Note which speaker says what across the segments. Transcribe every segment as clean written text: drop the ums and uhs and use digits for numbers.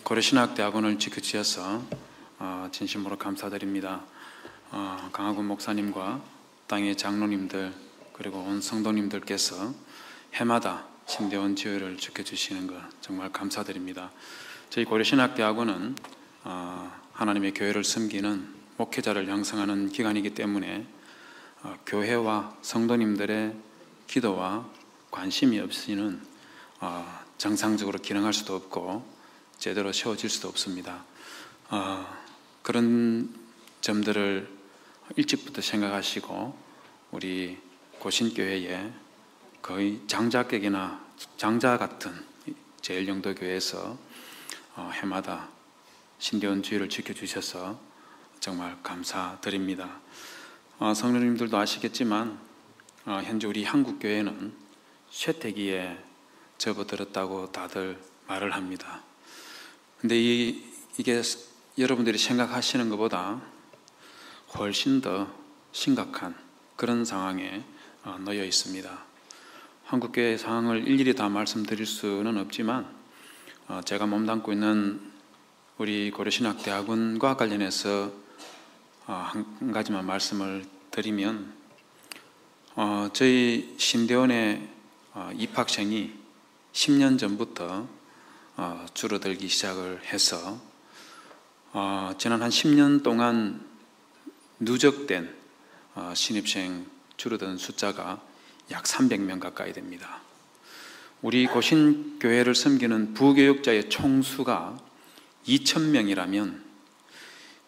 Speaker 1: 고려신학대학원을 지켜주셔서 진심으로 감사드립니다. 강하군 목사님과 땅의 장로님들 그리고 온 성도님들께서 해마다 신대원 지회를 지켜주시는 것 정말 감사드립니다. 저희 고려신학대학원은 하나님의 교회를 섬기는 목회자를 양성하는 기관이기 때문에 교회와 성도님들의 기도와 관심이 없이는 정상적으로 기능할 수도 없고 제대로 세워질 수도 없습니다. 그런 점들을 일찍부터 생각하시고 우리 고신교회에 거의 장자격이나 장자 같은 제일영도교회에서 해마다 신대원 주의를 지켜주셔서 정말 감사드립니다. 성도님들도 아시겠지만 현재 우리 한국교회는 쇠퇴기에 접어들었다고 다들 말을 합니다. 근데 이게 여러분들이 생각하시는 것보다 훨씬 더 심각한 그런 상황에 놓여 있습니다. 한국교회 상황을 일일이 다 말씀드릴 수는 없지만 제가 몸담고 있는 우리 고려신학대학원과 관련해서 한 가지만 말씀을 드리면 저희 신대원의 입학생이 10년 전부터 줄어들기 시작을 해서 지난 한 10년 동안 누적된 신입생 줄어든 숫자가 약 300명 가까이 됩니다. 우리 고신교회를 섬기는 부교육자의 총수가 2,000명이라면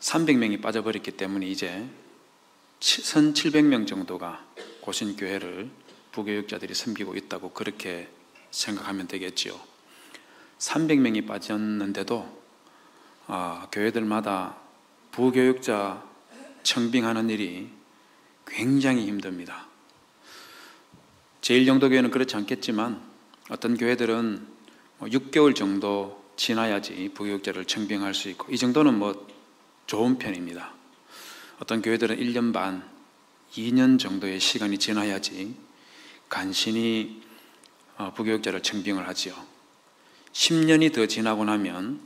Speaker 1: 300명이 빠져버렸기 때문에 이제 1,700명 정도가 고신교회를 부교육자들이 섬기고 있다고 그렇게 생각하면 되겠지요. 300명이 빠졌는데도 교회들마다 부교육자 청빙하는 일이 굉장히 힘듭니다. 제일영도교회는 그렇지 않겠지만 어떤 교회들은 6개월 정도 지나야지 부교육자를 청빙할 수 있고 이 정도는 좋은 편입니다. 어떤 교회들은 1년 반, 2년 정도의 시간이 지나야지 간신히 부교육자를 청빙을 하지요. 10년이 더 지나고 나면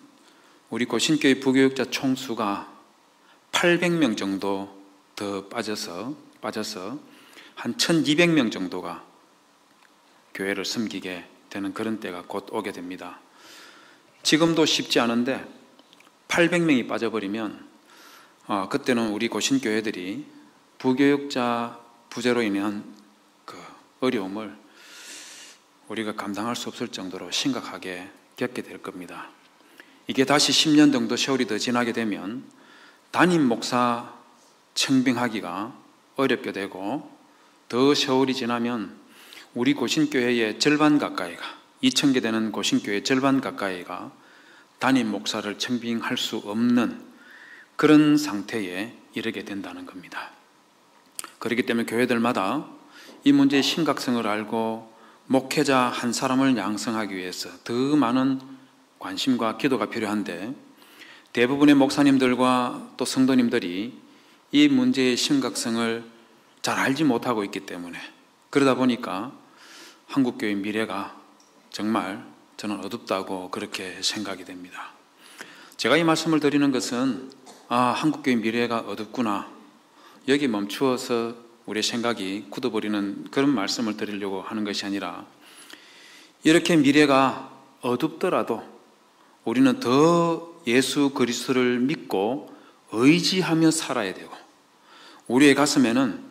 Speaker 1: 우리 고신교회 부교육자 총수가 800명 정도 더 빠져서 한 1,200명 정도가 교회를 섬기게 되는 그런 때가 곧 오게 됩니다. 지금도 쉽지 않은데 800명이 빠져버리면 그때는 우리 고신교회들이 부교육자 부재로 인한 그 어려움을 우리가 감당할 수 없을 정도로 심각하게 겪게 될 겁니다. 이게 다시 10년 정도 세월이 더 지나게 되면 담임 목사 청빙하기가 어렵게 되고 더 세월이 지나면 우리 고신교회의 절반 가까이가 2,000개 되는 고신교회의 절반 가까이가 담임 목사를 청빙할 수 없는 그런 상태에 이르게 된다는 겁니다. 그렇기 때문에 교회들마다 이 문제의 심각성을 알고 목회자 한 사람을 양성하기 위해서 더 많은 관심과 기도가 필요한데 대부분의 목사님들과 또 성도님들이 이 문제의 심각성을 잘 알지 못하고 있기 때문에 그러다 보니까 한국교회 미래가 정말 저는 어둡다고 그렇게 생각이 됩니다. 제가 이 말씀을 드리는 것은 한국교회 미래가 어둡구나 여기 멈추어서 우리의 생각이 굳어버리는 그런 말씀을 드리려고 하는 것이 아니라 이렇게 미래가 어둡더라도 우리는 더 예수 그리스도를 믿고 의지하며 살아야 되고 우리의 가슴에는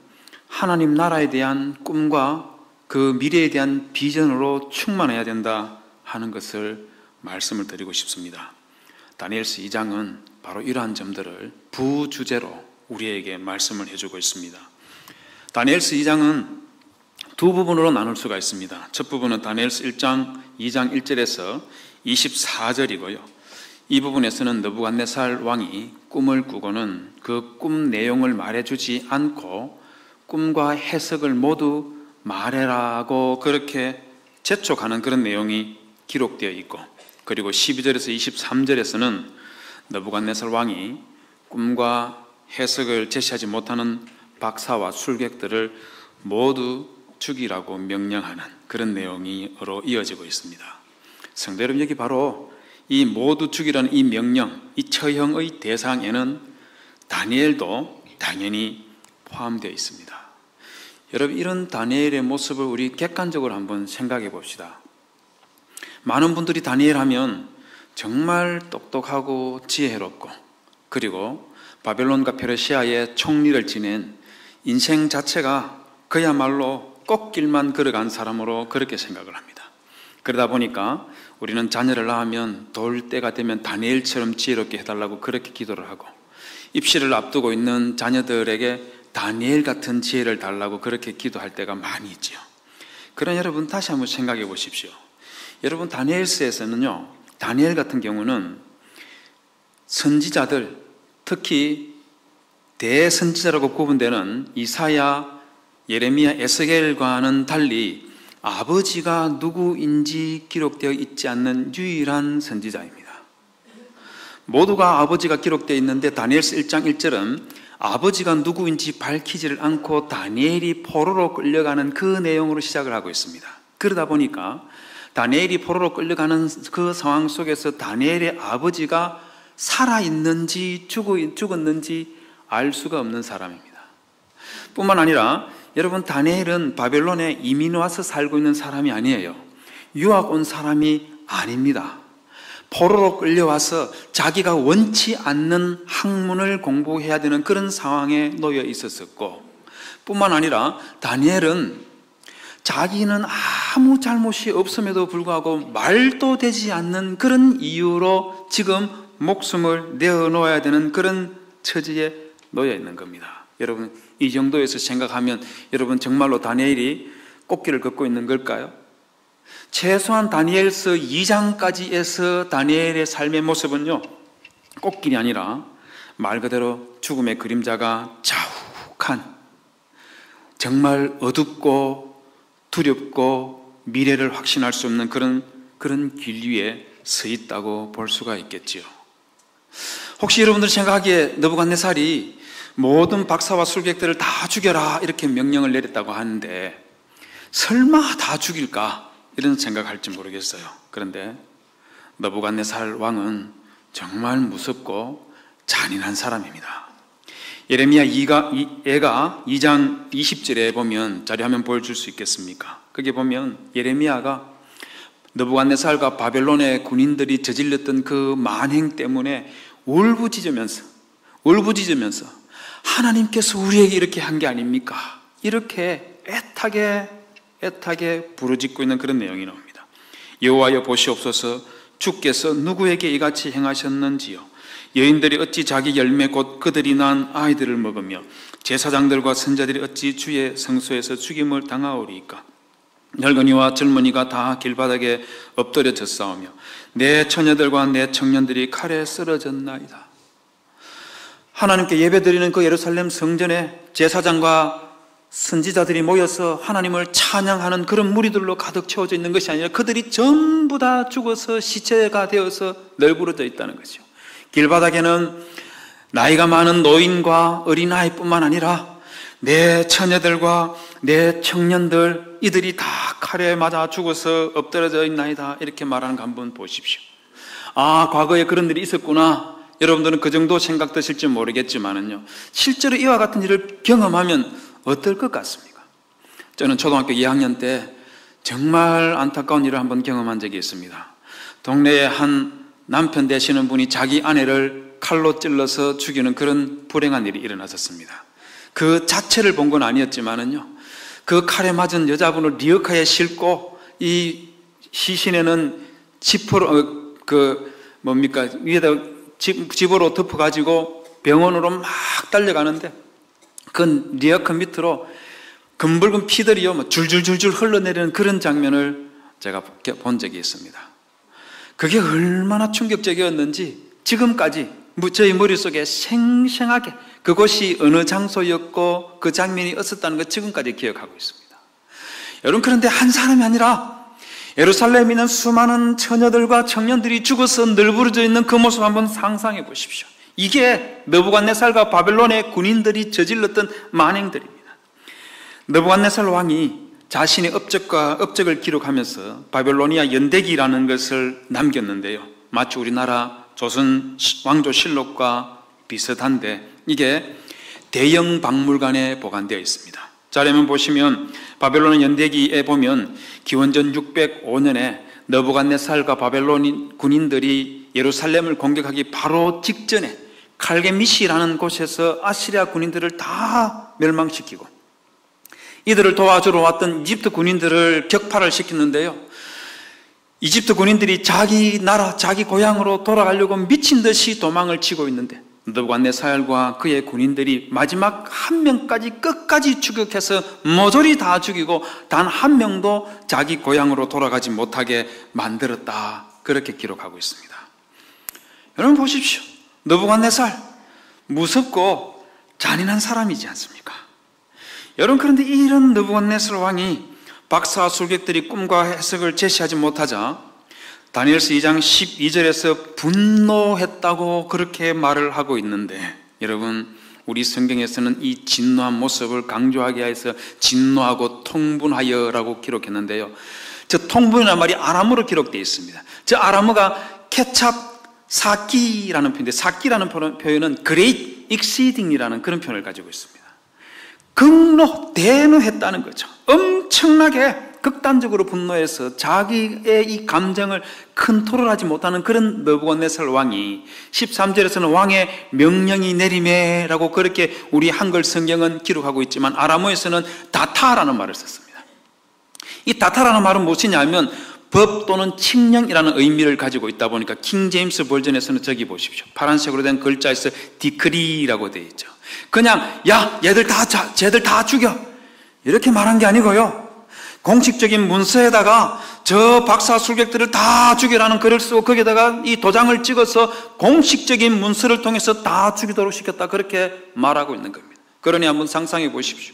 Speaker 1: 하나님 나라에 대한 꿈과 그 미래에 대한 비전으로 충만해야 된다 하는 것을 말씀을 드리고 싶습니다. 다니엘서 2장은 바로 이러한 점들을 부주제로 우리에게 말씀을 해주고 있습니다. 다니엘서 2장은 두 부분으로 나눌 수가 있습니다. 첫 부분은 다니엘서 1장 2장 1절에서 24절이고요. 이 부분에서는 느부갓네살 왕이 꿈을 꾸고는 그 꿈 내용을 말해주지 않고 꿈과 해석을 모두 말해라고 그렇게 재촉하는 그런 내용이 기록되어 있고 그리고 12절에서 23절에서는 느부갓네살 왕이 꿈과 해석을 제시하지 못하는 박사와 술객들을 모두 죽이라고 명령하는 그런 내용으로 이어지고 있습니다. 성도 여러분, 여기 바로 이 모두 죽이라는 이 명령, 이 처형의 대상에는 다니엘도 당연히 포함되어 있습니다. 여러분, 이런 다니엘의 모습을 우리 객관적으로 한번 생각해 봅시다. 많은 분들이 다니엘 하면 정말 똑똑하고 지혜롭고, 그리고 바벨론과 페르시아의 총리를 지낸 인생 자체가 그야말로 꽃길만 걸어간 사람으로 그렇게 생각을 합니다. 그러다 보니까 우리는 자녀를 낳으면 돌 때가 되면 다니엘처럼 지혜롭게 해달라고 그렇게 기도를 하고, 입시를 앞두고 있는 자녀들에게 다니엘 같은 지혜를 달라고 그렇게 기도할 때가 많이 있죠. 그러나 여러분, 다시 한번 생각해 보십시오. 여러분, 다니엘서에서는요, 다니엘 같은 경우는 선지자들, 특히 대선지자라고 구분되는 이사야, 예레미야, 에스겔과는 달리 아버지가 누구인지 기록되어 있지 않는 유일한 선지자입니다. 모두가 아버지가 기록되어 있는데 다니엘서 1장 1절은 아버지가 누구인지 밝히지를 않고 다니엘이 포로로 끌려가는 그 내용으로 시작을 하고 있습니다. 그러다 보니까 다니엘이 포로로 끌려가는 그 상황 속에서 다니엘의 아버지가 살아있는지 죽었는지 알 수가 없는 사람입니다. 뿐만 아니라 여러분, 다니엘은 바벨론에 이민 와서 살고 있는 사람이 아니에요. 유학 온 사람이 아닙니다. 포로로 끌려와서 자기가 원치 않는 학문을 공부해야 되는 그런 상황에 놓여 있었고, 뿐만 아니라 다니엘은 자기는 아무 잘못이 없음에도 불구하고 말도 되지 않는 그런 이유로 지금 목숨을 내어놓아야 되는 그런 처지에 놓여 있는 겁니다. 여러분, 이 정도에서 생각하면 여러분, 정말로 다니엘이 꽃길을 걷고 있는 걸까요? 최소한 다니엘서 2장까지에서 다니엘의 삶의 모습은요, 꽃길이 아니라 말 그대로 죽음의 그림자가 자욱한, 정말 어둡고 두렵고 미래를 확신할 수 없는 그런 길 위에 서 있다고 볼 수가 있겠지요. 혹시 여러분들 생각하기에 느부갓네살이 모든 박사와 술객들을 다 죽여라 이렇게 명령을 내렸다고 하는데 설마 다 죽일까 이런 생각할지 모르겠어요. 그런데 느부갓네살 왕은 정말 무섭고 잔인한 사람입니다. 예레미야 2장 20절에 보면, 자료화면 보여줄 수 있겠습니까? 거기 보면 예레미야가 느부갓네살과 바벨론의 군인들이 저질렀던 그 만행 때문에 울부짖으면서 하나님께서 우리에게 이렇게 한 게 아닙니까? 이렇게 애타게 부르짖고 있는 그런 내용이 나옵니다. 여호와여 보시옵소서, 주께서 누구에게 이같이 행하셨는지요? 여인들이 어찌 자기 열매 곧 그들이 낳은 아이들을 먹으며 제사장들과 선자들이 어찌 주의 성소에서 죽임을 당하오리이까? 늙은이와 젊은이가 다 길바닥에 엎드려졌사오며 내 처녀들과 내 청년들이 칼에 쓰러졌나이다. 하나님께 예배드리는 그 예루살렘 성전에 제사장과 선지자들이 모여서 하나님을 찬양하는 그런 무리들로 가득 채워져 있는 것이 아니라 그들이 전부 다 죽어서 시체가 되어서 널브러져 있다는 거죠. 길바닥에는 나이가 많은 노인과 어린아이뿐만 아니라 내 처녀들과 내 청년들, 이들이 다 칼에 맞아 죽어서 엎드러져 있나이다 이렇게 말하는 거 한번 보십시오. 아, 과거에 그런 일이 있었구나. 여러분들은 그 정도 생각 드실지 모르겠지만은요, 실제로 이와 같은 일을 경험하면 어떨 것 같습니까? 저는 초등학교 2학년 때 정말 안타까운 일을 한번 경험한 적이 있습니다. 동네에 한 남편 되시는 분이 자기 아내를 칼로 찔러서 죽이는 그런 불행한 일이 일어났었습니다. 그 자체를 본 건 아니었지만은요, 그 칼에 맞은 여자분을 리어카에 싣고 이 시신에는 지퍼로 위에다 집으로 덮어가지고 병원으로 막 달려가는데 그 리어카 밑으로 검붉은 피들이요 줄줄줄줄 흘러내리는 그런 장면을 제가 본 적이 있습니다. 그게 얼마나 충격적이었는지 지금까지 저희 머릿속에 생생하게 그것이 어느 장소였고 그 장면이 있었다는 것 지금까지 기억하고 있습니다. 여러분, 그런데 한 사람이 아니라 예루살렘에 있는 수많은 처녀들과 청년들이 죽어서 널브러져 있는 그 모습 한번 상상해 보십시오. 이게 느부갓네살과 바벨론의 군인들이 저질렀던 만행들입니다. 느부갓네살 왕이 자신의 업적을 기록하면서 바벨로니아 연대기라는 것을 남겼는데요, 마치 우리나라 조선 왕조실록과 비슷한데 이게 대형 박물관에 보관되어 있습니다. 자료면 보시면 바벨론 연대기에 보면 기원전 605년에 느부갓네살과 바벨론 군인들이 예루살렘을 공격하기 바로 직전에 칼게미시라는 곳에서 아시리아 군인들을 다 멸망시키고 이들을 도와주러 왔던 이집트 군인들을 격파를 시켰는데요. 이집트 군인들이 자기 나라, 자기 고향으로 돌아가려고 미친 듯이 도망을 치고 있는데 느부갓네살과 그의 군인들이 마지막 한 명까지 끝까지 추격해서 모조리 다 죽이고 단 한 명도 자기 고향으로 돌아가지 못하게 만들었다. 그렇게 기록하고 있습니다. 여러분 보십시오. 느부갓네살 무섭고 잔인한 사람이지 않습니까? 여러분 그런데 이런 느부갓네살 왕이 박사와 술객들이 꿈과 해석을 제시하지 못하자 다니엘서 2장 12절에서 분노했다고 그렇게 말을 하고 있는데 여러분 우리 성경에서는 이 진노한 모습을 강조하기 위해서 진노하고 통분하여라고 기록했는데요. 저 통분이라는 말이 아람어로 기록되어 있습니다. 저 아람어가 케찹 사키라는 표현인데 사키라는 표현은 great exceeding이라는 그런 표현을 가지고 있습니다. 극노, 대노했다는 거죠. 엄청나게 극단적으로 분노해서 자기의 이 감정을 컨트롤하지 못하는 그런 느부갓네살 왕이 13절에서는 왕의 명령이 내리매라고 그렇게 우리 한글 성경은 기록하고 있지만 아람어에서는 다타라는 말을 썼습니다. 이 다타라는 말은 무엇이냐면 법 또는 칙령이라는 의미를 가지고 있다 보니까 킹 제임스 버전에서는 저기 보십시오. 파란색으로 된 글자에서 디크리라고 되어 있죠. 그냥 야 쟤들 다 죽여 이렇게 말한 게 아니고요. 공식적인 문서에다가 저 박사 술객들을 다 죽이라는 글을 쓰고 거기에다가 이 도장을 찍어서 공식적인 문서를 통해서 다 죽이도록 시켰다. 그렇게 말하고 있는 겁니다. 그러니 한번 상상해 보십시오.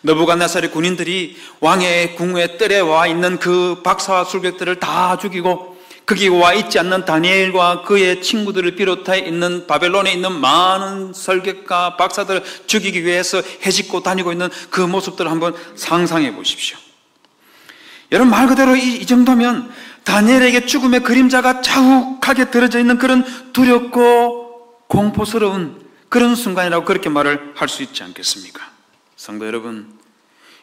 Speaker 1: 느부갓네살의 군인들이 왕의 궁에 뜰에 와 있는 그 박사와 술객들을 다 죽이고 거기 와 있지 않는 다니엘과 그의 친구들을 비롯해 있는 바벨론에 있는 많은 설객가 박사들을 죽이기 위해서 헤집고 다니고 있는 그 모습들을 한번 상상해 보십시오. 여러분 말 그대로 이 정도면 다니엘에게 죽음의 그림자가 자욱하게 들어져 있는 그런 두렵고 공포스러운 그런 순간이라고 그렇게 말을 할 수 있지 않겠습니까? 성도 여러분,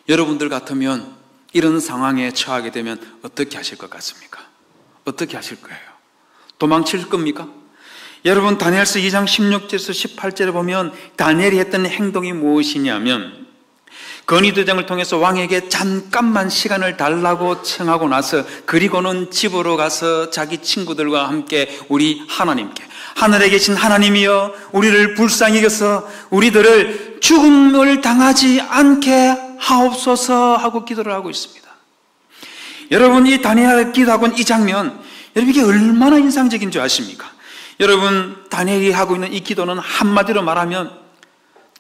Speaker 1: 여러분들 같으면 이런 상황에 처하게 되면 어떻게 하실 것 같습니까? 어떻게 하실 거예요? 도망칠 겁니까? 여러분 다니엘서 2장 16절에서 18절에 보면 다니엘이 했던 행동이 무엇이냐면 건의도장을 통해서 왕에게 잠깐만 시간을 달라고 청하고 나서 그리고는 집으로 가서 자기 친구들과 함께 우리 하나님께 하늘에 계신 하나님이여 우리를 불쌍히 여겨서 우리들을 죽음을 당하지 않게 하옵소서 하고 기도를 하고 있습니다. 여러분 이 다니엘 기도하고는 이 장면 여러분 이게 얼마나 인상적인 줄 아십니까? 여러분 다니엘이 하고 있는 이 기도는 한마디로 말하면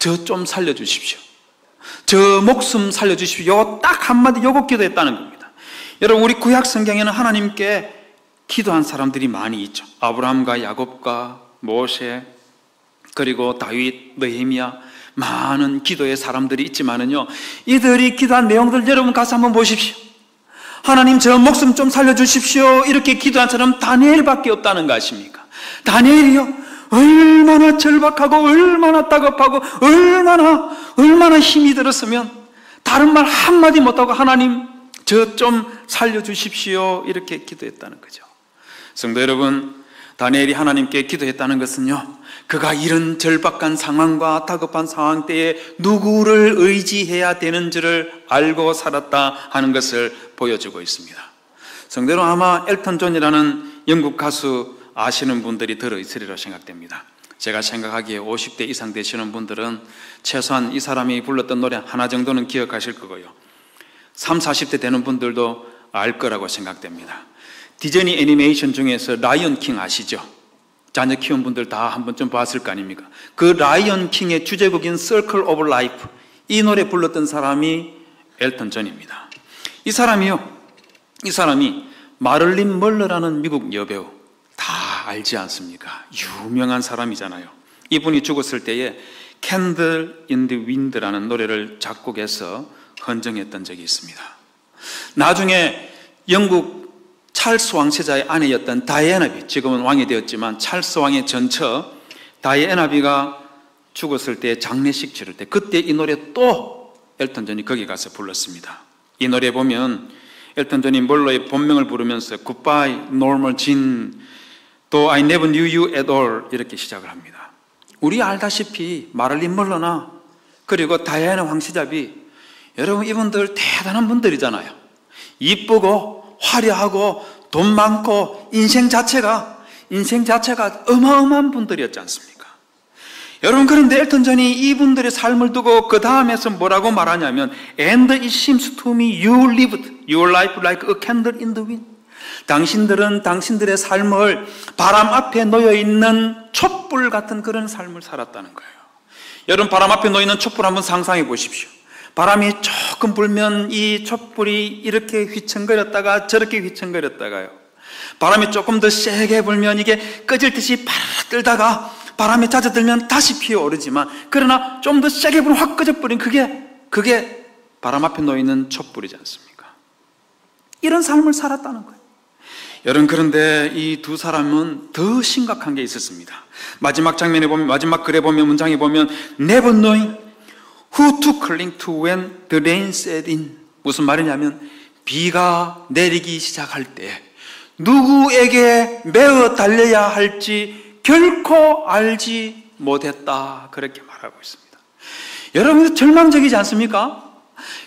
Speaker 1: 저 좀 살려주십시오. 저 목숨 살려주십시오. 딱 한마디 요거 기도했다는 겁니다. 여러분 우리 구약 성경에는 하나님께 기도한 사람들이 많이 있죠. 아브라함과 야곱과 모세 그리고 다윗, 느헤미야 많은 기도의 사람들이 있지만은요 이들이 기도한 내용들 여러분 가서 한번 보십시오. 하나님 저 목숨 좀 살려주십시오 이렇게 기도한 사람은 다니엘밖에 없다는 거 아십니까? 다니엘이요 얼마나 절박하고 얼마나 다급하고 얼마나 힘이 들었으면 다른 말 한마디 못하고 하나님 저 좀 살려주십시오 이렇게 기도했다는 거죠. 성도 여러분 다니엘이 하나님께 기도했다는 것은요 그가 이런 절박한 상황과 다급한 상황 때에 누구를 의지해야 되는지를 알고 살았다 하는 것을 보여주고 있습니다. 성도 여러분 아마 엘턴 존이라는 영국 가수 아시는 분들이 들어있으리라 생각됩니다. 제가 생각하기에 50대 이상 되시는 분들은 최소한 이 사람이 불렀던 노래 하나 정도는 기억하실 거고요 30, 40대 되는 분들도 알 거라고 생각됩니다. 디즈니 애니메이션 중에서 라이언 킹 아시죠? 자녀 키운 분들 다 한 번쯤 봤을 거 아닙니까? 그 라이언 킹의 주제곡인 Circle of Life 이 노래 불렀던 사람이 엘턴 존입니다. 이 사람이 마를린 멀러라는 미국 여배우 다 알지 않습니까? 유명한 사람이잖아요. 이분이 죽었을 때에 Candle in the Wind라는 노래를 작곡해서 헌정했던 적이 있습니다. 나중에 영국 찰스 왕세자의 아내였던 다이애나비, 지금은 왕이 되었지만 찰스 왕의 전처 다이애나비가 죽었을 때 장례식 치를 때 그때 이 노래 또 엘튼 존이 거기 가서 불렀습니다. 이 노래 보면 엘튼 존이 몰로의 본명을 부르면서 Goodbye Norma Jean, 또 I never knew you at all 이렇게 시작을 합니다. 우리 알다시피 마를린 멀로나 그리고 다이애나 왕세자비, 여러분 이분들 대단한 분들이잖아요. 이쁘고 화려하고 돈 많고 인생 자체가 어마어마한 분들이었지 않습니까? 여러분, 그런데 엘튼 존이 이분들의 삶을 두고 그 다음에서 뭐라고 말하냐면 And it seems to me you lived your life like a candle in the wind. 당신들은 당신들의 삶을 바람 앞에 놓여있는 촛불 같은 그런 삶을 살았다는 거예요. 여러분, 바람 앞에 놓여있는 촛불 한번 상상해 보십시오. 바람이 조금 불면 이 촛불이 이렇게 휘청거렸다가 저렇게 휘청거렸다가요, 바람이 조금 더 세게 불면 이게 꺼질 듯이 파르르 뜨다가 바람이 잦아들면 다시 피어오르지만, 그러나 좀 더 세게 불면 확 꺼져버린 그게 바람 앞에 놓이는 촛불이지 않습니까? 이런 삶을 살았다는 거예요. 여러분, 그런데 이 두 사람은 더 심각한 게 있었습니다. 마지막 장면에 보면, 마지막 글에 보면, 문장에 보면 Never knowing who to cling to when the rain set in. 무슨 말이냐면 비가 내리기 시작할 때 누구에게 매어 달려야 할지 결코 알지 못했다, 그렇게 말하고 있습니다. 여러분, 절망적이지 않습니까?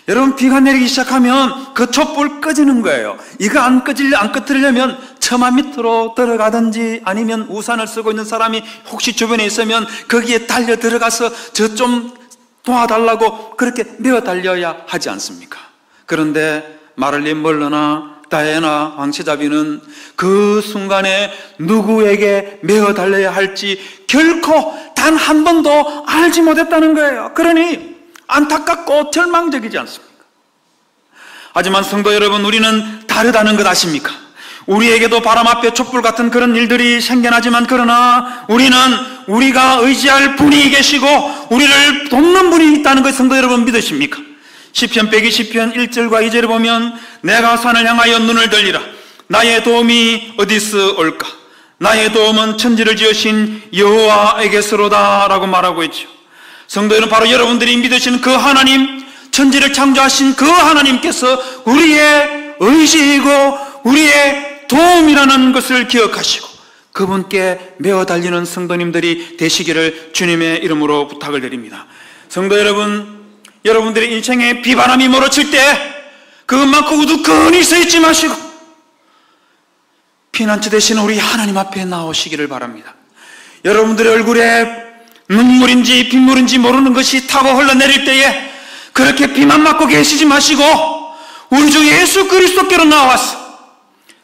Speaker 1: 여러분, 비가 내리기 시작하면 그 촛불 꺼지는 거예요. 이거 안 꺼뜨리려면 처마 밑으로 들어가든지 아니면 우산을 쓰고 있는 사람이 혹시 주변에 있으면 거기에 달려 들어가서 저 좀 도와달라고 그렇게 메어 달려야 하지 않습니까? 그런데 마를린 멀로나 다이애나 왕세자비는 그 순간에 누구에게 메어 달려야 할지 결코 단 한 번도 알지 못했다는 거예요. 그러니 안타깝고 절망적이지 않습니까? 하지만 성도 여러분, 우리는 다르다는 것 아십니까? 우리에게도 바람 앞에 촛불 같은 그런 일들이 생겨나지만, 그러나 우리는 우리가 의지할 분이 계시고 우리를 돕는 분이 있다는 것, 성도 여러분 믿으십니까? 시편 120편 1절과 2절에 보면 내가 산을 향하여 눈을 들리라. 나의 도움이 어디서 올까? 나의 도움은 천지를 지으신 여호와에게서로다 라고 말하고 있죠. 성도 여러분, 바로 여러분들이 믿으시는 그 하나님, 천지를 창조하신 그 하나님께서 우리의 의지이고 우리의 도움이라는 것을 기억하시고 그분께 메어 달리는 성도님들이 되시기를 주님의 이름으로 부탁을 드립니다. 성도 여러분, 여러분들의 인생에 비바람이 몰아칠 때 그것만큼 우두커니 서 있지 마시고 피난처 되시는 우리 하나님 앞에 나오시기를 바랍니다. 여러분들의 얼굴에 눈물인지 빗물인지 모르는 것이 타고 흘러내릴 때에 그렇게 비만 맞고 계시지 마시고 우리 주 예수 그리스도께로 나와서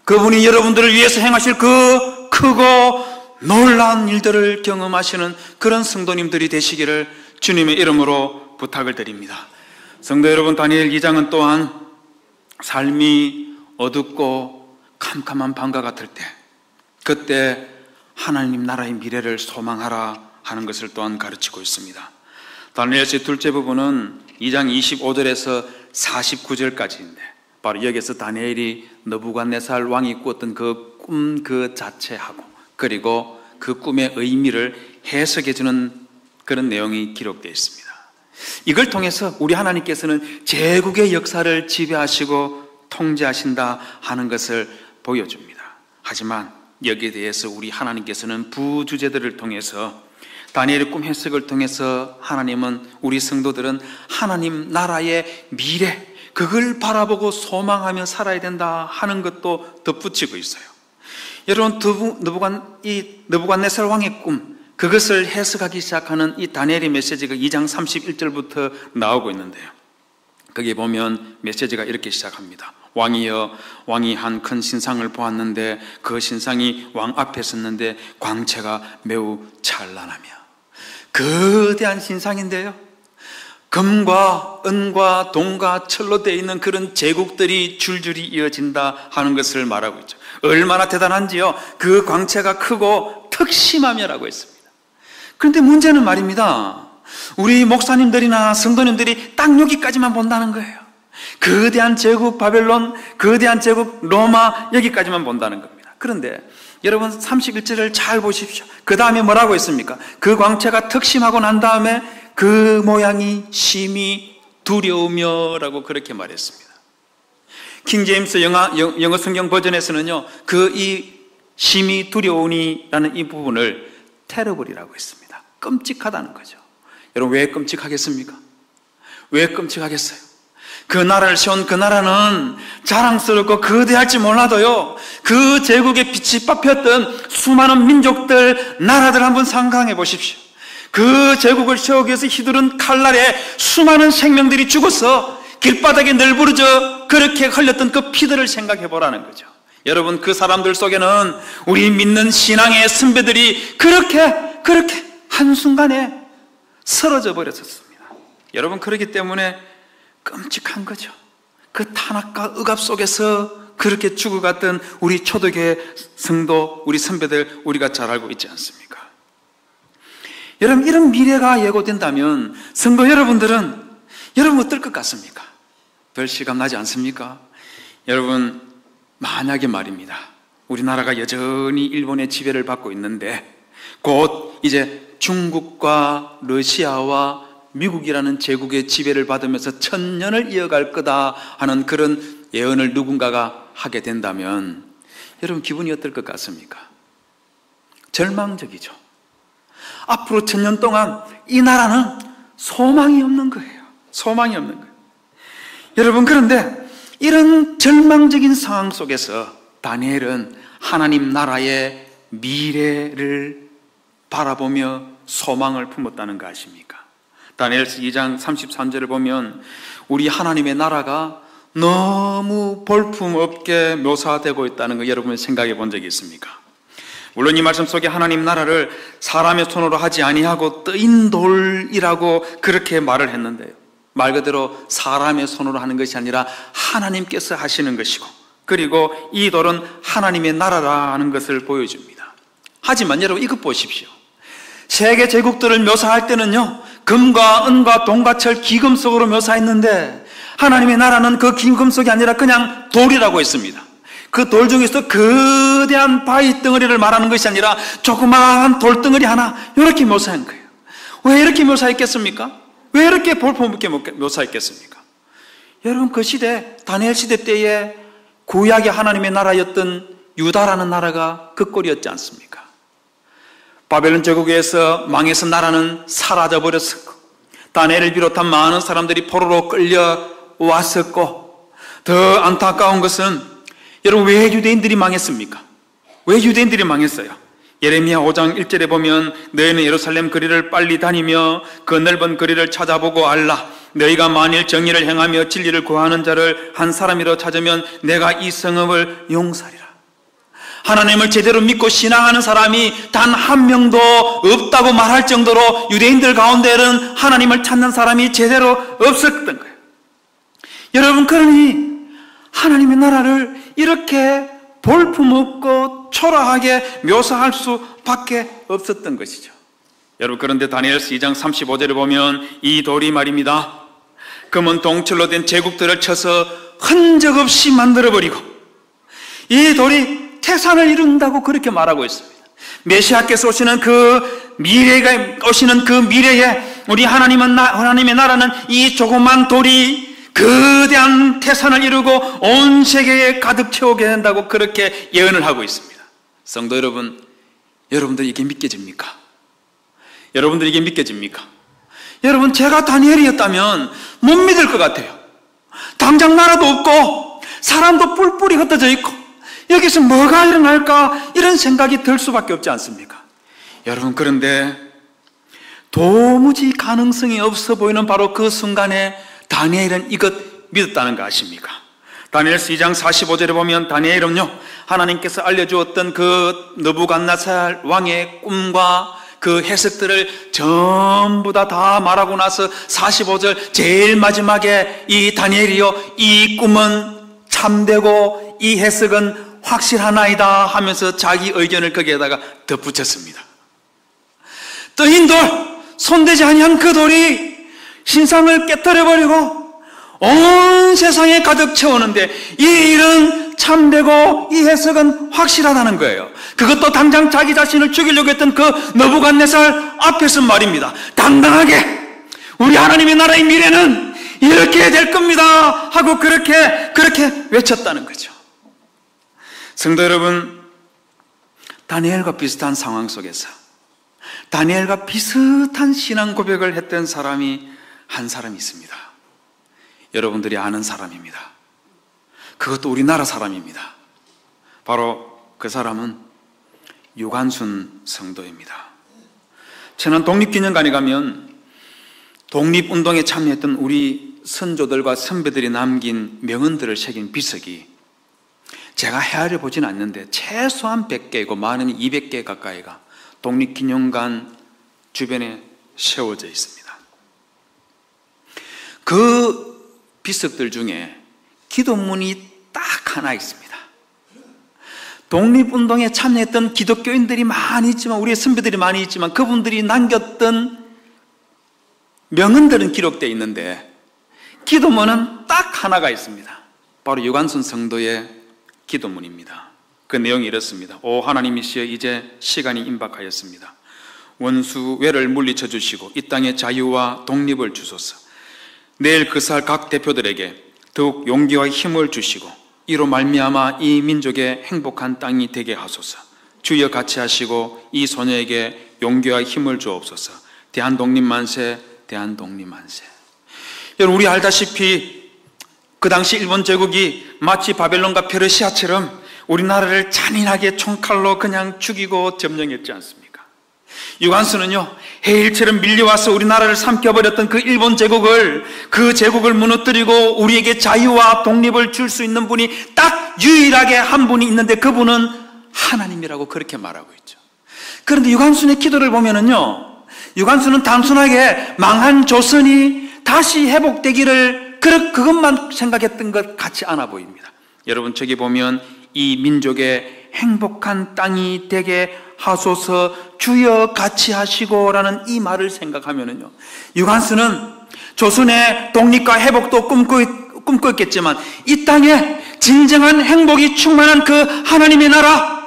Speaker 1: 그분이 여러분들을 위해서 행하실 그 크고 놀라운 일들을 경험하시는 그런 성도님들이 되시기를 주님의 이름으로 부탁을 드립니다. 성도 여러분, 다니엘 2장은 또한 삶이 어둡고 캄캄한 밤과 같을 때, 그때 하나님 나라의 미래를 소망하라 하는 것을 또한 가르치고 있습니다. 다니엘서의 둘째 부분은 2장 25절에서 49절까지인데, 바로 여기서 다니엘이 느부갓네살 왕이 꾸었던 그 꿈 그 자체하고 그리고 그 꿈의 의미를 해석해주는 그런 내용이 기록되어 있습니다. 이걸 통해서 우리 하나님께서는 제국의 역사를 지배하시고 통제하신다 하는 것을 보여줍니다. 하지만 여기에 대해서 우리 하나님께서는 부주제들을 통해서, 다니엘의 꿈 해석을 통해서 하나님은, 우리 성도들은 하나님 나라의 미래, 그걸 바라보고 소망하며 살아야 된다 하는 것도 덧붙이고 있어요. 여러분, 느부갓네살 왕의 꿈, 그것을 해석하기 시작하는 이 다니엘의 메시지가 2장 31절부터 나오고 있는데요, 거기에 보면 메시지가 이렇게 시작합니다. 왕이여, 왕이 한 큰 신상을 보았는데 그 신상이 왕 앞에 섰는데 광채가 매우 찬란하며, 거대한 신상인데요, 금과 은과 동과 철로 되어 있는 그런 제국들이 줄줄이 이어진다 하는 것을 말하고 있죠. 얼마나 대단한지요, 그 광채가 크고 특심하며라고 했습니다. 그런데 문제는 말입니다, 우리 목사님들이나 성도님들이 딱 여기까지만 본다는 거예요. 거대한 제국 바벨론, 거대한 제국 로마, 여기까지만 본다는 겁니다. 그런데 여러분 31절을 잘 보십시오. 그 다음에 뭐라고 했습니까? 그 광채가 특심하고 난 다음에 그 모양이 심히 두려우며 라고 그렇게 말했습니다. 킹제임스 영어 성경 버전에서는요, 이 심히 두려우니라는 이 부분을 terrible이라고 했습니다. 끔찍하다는 거죠. 여러분, 왜 끔찍하겠습니까? 왜 끔찍하겠어요? 그 나라를 세운 그 나라는 자랑스럽고 거대할지 몰라도요, 그 제국의 빛이 밟혔던 수많은 민족들, 나라들 한번 상상해 보십시오. 그 제국을 세우기 위해서 휘두른 칼날에 수많은 생명들이 죽어서 길바닥에 널브러져 그렇게 흘렸던 그 피들을 생각해 보라는 거죠. 여러분, 그 사람들 속에는 우리 믿는 신앙의 선배들이 그렇게 한순간에 쓰러져 버렸었습니다. 여러분, 그렇기 때문에 끔찍한 거죠. 그 탄압과 억압 속에서 그렇게 죽어갔던 우리 초대교회 성도, 우리 선배들, 우리가 잘 알고 있지 않습니까? 여러분, 이런 미래가 예고된다면 성도 여러분들은 여러분 어떨 것 같습니까? 별 실감 나지 않습니까? 여러분, 만약에 말입니다, 우리나라가 여전히 일본의 지배를 받고 있는데 곧 이제 중국과 러시아와 미국이라는 제국의 지배를 받으면서 천년을 이어갈 거다 하는 그런 예언을 누군가가 하게 된다면 여러분, 기분이 어떨 것 같습니까? 절망적이죠. 앞으로 천년 동안 이 나라는 소망이 없는 거예요. 소망이 없는 거예요. 여러분, 그런데 이런 절망적인 상황 속에서 다니엘은 하나님 나라의 미래를 바라보며 소망을 품었다는 거 아십니까? 다니엘서 2장 33절을 보면 우리 하나님의 나라가 너무 볼품없게 묘사되고 있다는 거 여러분 생각해 본 적이 있습니까? 물론 이 말씀 속에 하나님 나라를 사람의 손으로 하지 아니하고 뜨인 돌이라고 그렇게 말을 했는데요, 말 그대로 사람의 손으로 하는 것이 아니라 하나님께서 하시는 것이고, 그리고 이 돌은 하나님의 나라라는 것을 보여줍니다. 하지만 여러분, 이것 보십시오. 세계 제국들을 묘사할 때는요, 금과 은과 동과 철, 기금속으로 묘사했는데 하나님의 나라는 그 기금속이 아니라 그냥 돌이라고 했습니다. 그 돌 중에서 거대한 바위 덩어리를 말하는 것이 아니라 조그마한 돌덩어리 하나, 이렇게 묘사한 거예요. 왜 이렇게 묘사했겠습니까? 왜 이렇게 볼품없게 묘사했겠습니까? 여러분, 그 시대, 다니엘 시대 때에 구약의 하나님의 나라였던 유다라는 나라가 그 꼴이었지 않습니까? 바벨론 제국에서 망해서 나라는 사라져 버렸었고, 다니엘을 비롯한 많은 사람들이 포로로 끌려왔었고, 더 안타까운 것은 여러분, 왜 유대인들이 망했습니까? 왜 유대인들이 망했어요? 예레미야 5장 1절에 보면 너희는 예루살렘 거리를 빨리 다니며 그 넓은 거리를 찾아보고 알라. 너희가 만일 정의를 행하며 진리를 구하는 자를 한 사람이라도 찾으면 내가 이 성읍을 용서하리라. 하나님을 제대로 믿고 신앙하는 사람이 단 한 명도 없다고 말할 정도로 유대인들 가운데는 하나님을 찾는 사람이 제대로 없었던 거예요. 여러분, 그러니 하나님의 나라를 이렇게 볼품없고 초라하게 묘사할 수밖에 없었던 것이죠. 여러분, 그런데 다니엘서 2장 35절을 보면 이 돌이 말입니다, 금은 동철로 된 제국들을 쳐서 흔적 없이 만들어버리고 이 돌이 태산을 이룬다고 그렇게 말하고 있습니다. 메시아께서 오시는 그 미래에 우리 하나님의 나라는 이 조그만 돌이 거대한 태산을 이루고 온 세계에 가득 채우게 된다고 그렇게 예언을 하고 있습니다. 성도 여러분, 여러분들 이게 믿겨집니까? 여러분들 이게 믿겨집니까? 여러분, 제가 다니엘이었다면 못 믿을 것 같아요. 당장 나라도 없고 사람도 뿔뿔이 흩어져 있고 여기서 뭐가 일어날까, 이런 생각이 들 수밖에 없지 않습니까? 여러분, 그런데 도무지 가능성이 없어 보이는 바로 그 순간에 다니엘은 이것 믿었다는 거 아십니까? 다니엘서 2장 45절에 보면 다니엘은요, 하나님께서 알려주었던 그 느부갓네살 왕의 꿈과 그 해석들을 전부 다 말하고 나서 45절 제일 마지막에 이 다니엘이요, 이 꿈은 참되고 이 해석은 확실하나이다 하면서 자기 의견을 거기에다가 덧붙였습니다. 뜨인 돌, 손대지 아니한 그 돌이 신상을 깨뜨려버리고 온 세상에 가득 채우는데 이 일은 참되고 이 해석은 확실하다는 거예요. 그것도 당장 자기 자신을 죽이려고 했던 그 느부갓네살 앞에서 말입니다. 당당하게 우리 하나님의 나라의 미래는 이렇게 될 겁니다 하고 그렇게 외쳤다는 거죠. 성도 여러분, 다니엘과 비슷한 상황 속에서 다니엘과 비슷한 신앙 고백을 했던 사람이 한 사람이 있습니다. 여러분들이 아는 사람입니다. 그것도 우리나라 사람입니다. 바로 그 사람은 유관순 성도입니다. 천안 독립기념관에 가면 독립운동에 참여했던 우리 선조들과 선배들이 남긴 명언들을 새긴 비석이 제가 헤아려 보진 않는데 최소한 100개이고 많으면 200개 가까이가 독립기념관 주변에 세워져 있습니다. 그 비석들 중에 기도문이 딱 하나 있습니다. 독립운동에 참여했던 기독교인들이 많이 있지만, 우리의 선배들이 많이 있지만 그분들이 남겼던 명언들은 기록되어 있는데 기도문은 딱 하나가 있습니다. 바로 유관순 성도의 기도문입니다. 그 내용이 이렇습니다. 오 하나님이시여, 이제 시간이 임박하였습니다. 원수 외를 물리쳐 주시고 이 땅의 자유와 독립을 주소서. 내일 그사할 각 대표들에게 더욱 용기와 힘을 주시고 이로 말미암아 이 민족의 행복한 땅이 되게 하소서. 주여 같이 하시고 이 소녀에게 용기와 힘을 주옵소서. 대한독립 만세, 대한독립 만세. 여러분, 우리 알다시피 그 당시 일본 제국이 마치 바벨론과 페르시아처럼 우리나라를 잔인하게 총칼로 그냥 죽이고 점령했지 않습니까? 유관순은요, 해일처럼 밀려와서 우리나라를 삼켜버렸던 그 일본 제국을, 그 제국을 무너뜨리고 우리에게 자유와 독립을 줄 수 있는 분이 딱 유일하게 한 분이 있는데 그분은 하나님이라고 그렇게 말하고 있죠. 그런데 유관순의 기도를 보면은요, 유관순은 단순하게 망한 조선이 다시 회복되기를 그것만 생각했던 것 같지 않아 보입니다. 여러분, 저기 보면 이 민족의 행복한 땅이 되게 하소서, 주여 같이 하시고 라는 이 말을 생각하면은요, 유관순은 조선의 독립과 회복도 꿈꿨겠지만 이 땅에 진정한 행복이 충만한 그 하나님의 나라,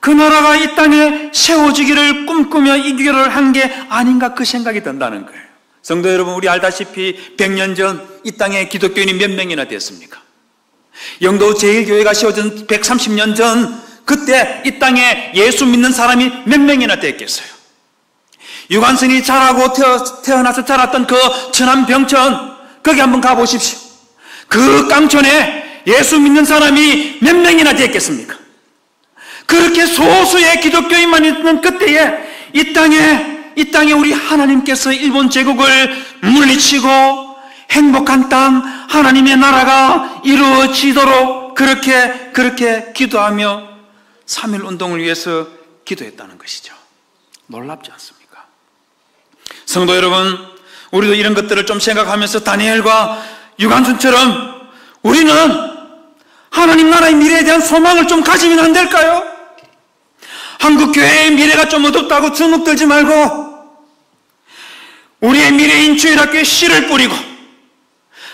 Speaker 1: 그 나라가 이 땅에 세워지기를 꿈꾸며 이 기도를 한 게 아닌가, 그 생각이 든다는 거예요. 성도 여러분, 우리 알다시피 100년 전 이 땅에 기독교인이 몇 명이나 됐습니까? 영도 제1교회가 세워진 130년 전 그때 이 땅에 예수 믿는 사람이 몇 명이나 됐겠어요? 유관순이 자라고 태어나서 자랐던 그 천안 병천, 거기 한번 가보십시오. 그 깡촌에 예수 믿는 사람이 몇 명이나 됐겠습니까? 그렇게 소수의 기독교인만 있는 그때에 이 땅에 우리 하나님께서 일본 제국을 물리치고 행복한 땅, 하나님의 나라가 이루어지도록 그렇게 기도하며 3.1 운동을 위해서 기도했다는 것이죠. 놀랍지 않습니까? 성도 여러분, 우리도 이런 것들을 좀 생각하면서 다니엘과 유관순처럼 우리는 하나님 나라의 미래에 대한 소망을 좀 가지면 안 될까요? 한국교회의 미래가 좀 어둡다고 주눅들지 말고 우리의 미래인 주일학교에 씨를 뿌리고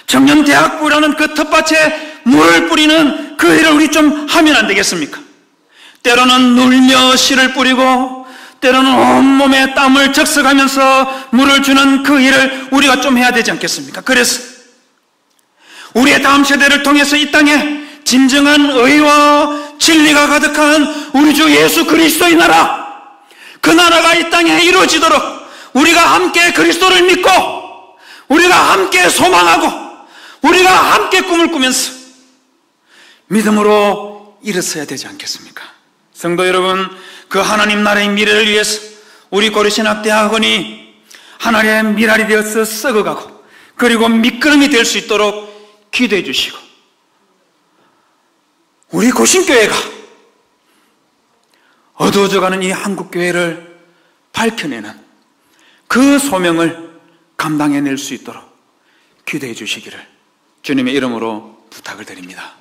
Speaker 1: 청년대학부라는 그 텃밭에 물을 뿌리는 그 일을 우리 좀 하면 안 되겠습니까? 때로는 눌며 씨를 뿌리고 때로는 온몸에 땀을 적셔가면서 물을 주는 그 일을 우리가 좀 해야 되지 않겠습니까? 그래서 우리의 다음 세대를 통해서 이 땅에 진정한 의와 진리가 가득한 우리 주 예수 그리스도의 나라, 그 나라가 이 땅에 이루어지도록 우리가 함께 그리스도를 믿고 우리가 함께 소망하고 우리가 함께 꿈을 꾸면서 믿음으로 일어서야 되지 않겠습니까? 성도 여러분, 그 하나님 나라의 미래를 위해서 우리 고려신학대학원이 하나님의 미랄이 되어서 썩어가고 그리고 미끄럼이 될 수 있도록 기도해 주시고 우리 고신교회가 어두워져가는 이 한국교회를 밝혀내는 그 소명을 감당해낼 수 있도록 기도해 주시기를 주님의 이름으로 부탁을 드립니다.